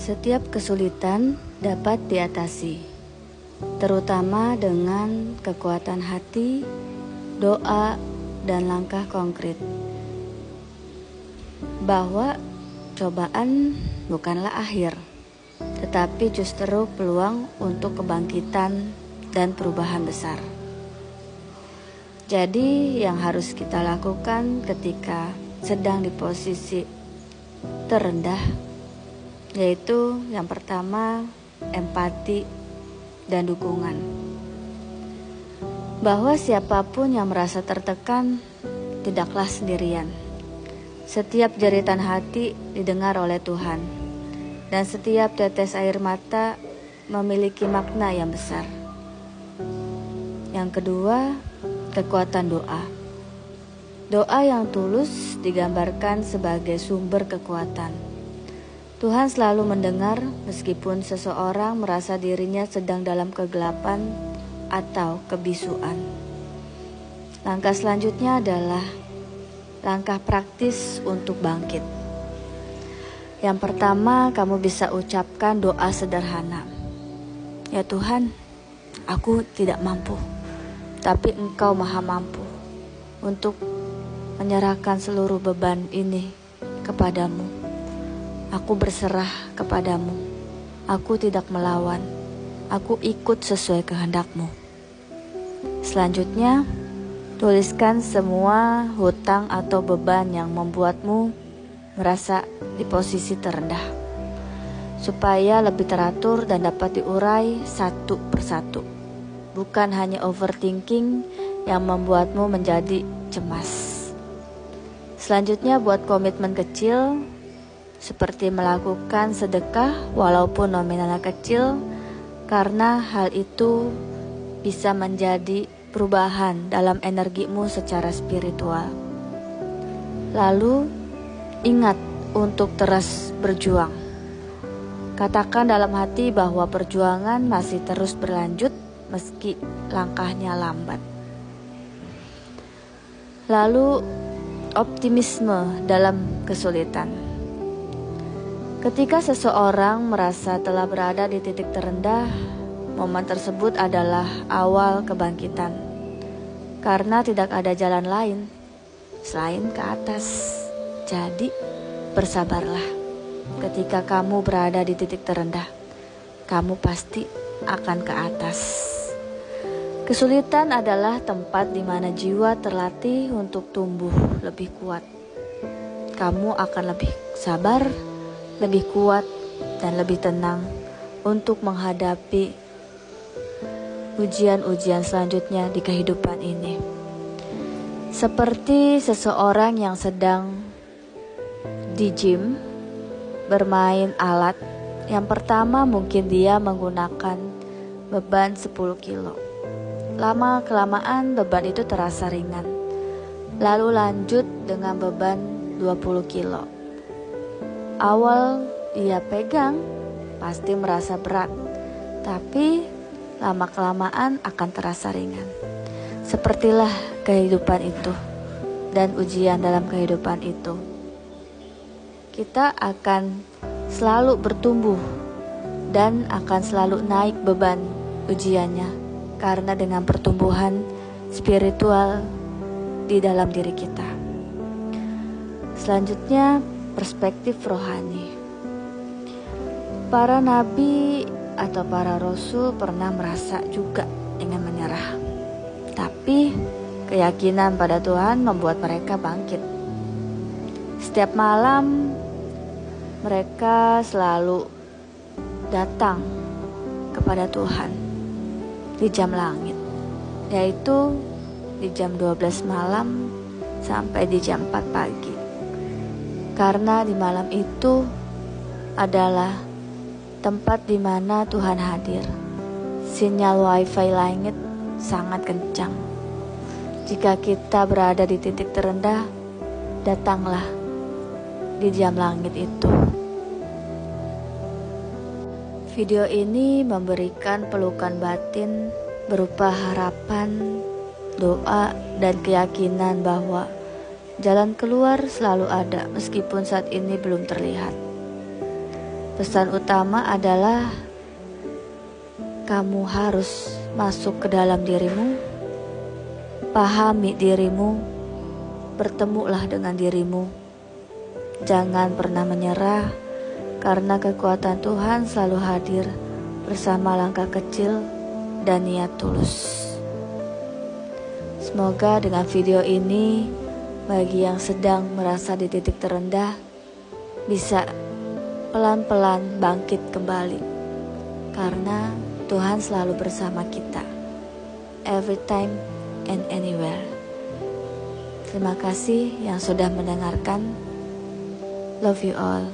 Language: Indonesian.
Setiap kesulitan dapat diatasi, terutama dengan kekuatan hati, doa, dan langkah konkret. Bahwa cobaan bukanlah akhir, tetapi justru peluang untuk kebangkitan dan perubahan besar. Jadi yang harus kita lakukan ketika sedang di posisi terendah, yaitu yang pertama, empati dan dukungan. Bahwa siapapun yang merasa tertekan tidaklah sendirian. Setiap jeritan hati didengar oleh Tuhan, dan setiap tetes air mata memiliki makna yang besar. Yang kedua, kekuatan doa. Doa yang tulus digambarkan sebagai sumber kekuatan. Tuhan selalu mendengar meskipun seseorang merasa dirinya sedang dalam kegelapan atau kebisuan. Langkah selanjutnya adalah langkah praktis untuk bangkit. Yang pertama, kamu bisa ucapkan doa sederhana. Ya Tuhan, aku tidak mampu, tapi Engkau maha mampu untuk menyerahkan seluruh beban ini kepadamu. Aku berserah kepadamu. Aku tidak melawan. Aku ikut sesuai kehendak-Mu. Selanjutnya, tuliskan semua hutang atau beban yang membuatmu merasa di posisi terendah, supaya lebih teratur dan dapat diurai satu persatu. Bukan hanya overthinking yang membuatmu menjadi cemas. Selanjutnya, buat komitmen kecil, seperti melakukan sedekah walaupun nominalnya kecil, karena hal itu bisa menjadi perubahan dalam energimu secara spiritual. Lalu, ingat untuk terus berjuang. Katakan dalam hati bahwa perjuangan masih terus berlanjut meski langkahnya lambat. Lalu, optimisme dalam kesulitan. Ketika seseorang merasa telah berada di titik terendah, momen tersebut adalah awal kebangkitan. Karena tidak ada jalan lain selain ke atas. Jadi, bersabarlah. Ketika kamu berada di titik terendah, kamu pasti akan ke atas. Kesulitan adalah tempat di mana jiwa terlatih untuk tumbuh lebih kuat. Kamu akan lebih sabar, lebih kuat, dan lebih tenang untuk menghadapi ujian-ujian selanjutnya di kehidupan ini. Seperti seseorang yang sedang di gym bermain alat, yang pertama mungkin dia menggunakan beban 10 kilo. Lama-kelamaan beban itu terasa ringan. Lalu lanjut dengan beban 20 kilo. Awal ia pegang pasti merasa berat, tapi lama-kelamaan akan terasa ringan. Sepertilah kehidupan itu dan ujian dalam kehidupan itu. Kita akan selalu bertumbuh dan akan selalu naik beban ujiannya, karena dengan pertumbuhan spiritual di dalam diri kita. Selanjutnya, perspektif rohani. Para nabi atau para rasul pernah merasa juga ingin menyerah, tapi keyakinan pada Tuhan membuat mereka bangkit. Setiap malam mereka selalu datang kepada Tuhan di jam langit, yaitu di jam 12 malam sampai di jam 4 pagi. Karena di malam itu adalah tempat di mana Tuhan hadir. Sinyal wifi langit sangat kencang. Jika kita berada di titik terendah, datanglah di jam langit itu. Video ini memberikan pelukan batin berupa harapan, doa, dan keyakinan bahwa jalan keluar selalu ada meskipun saat ini belum terlihat. Pesan utama adalah kamu harus masuk ke dalam dirimu, pahami dirimu, bertemulah dengan dirimu. Jangan pernah menyerah, karena kekuatan Tuhan selalu hadir bersama langkah kecil dan niat tulus. Semoga dengan video ini, bagi yang sedang merasa di titik terendah, bisa pelan-pelan bangkit kembali, karena Tuhan selalu bersama kita, every time and anywhere. Terima kasih yang sudah mendengarkan. Love you all.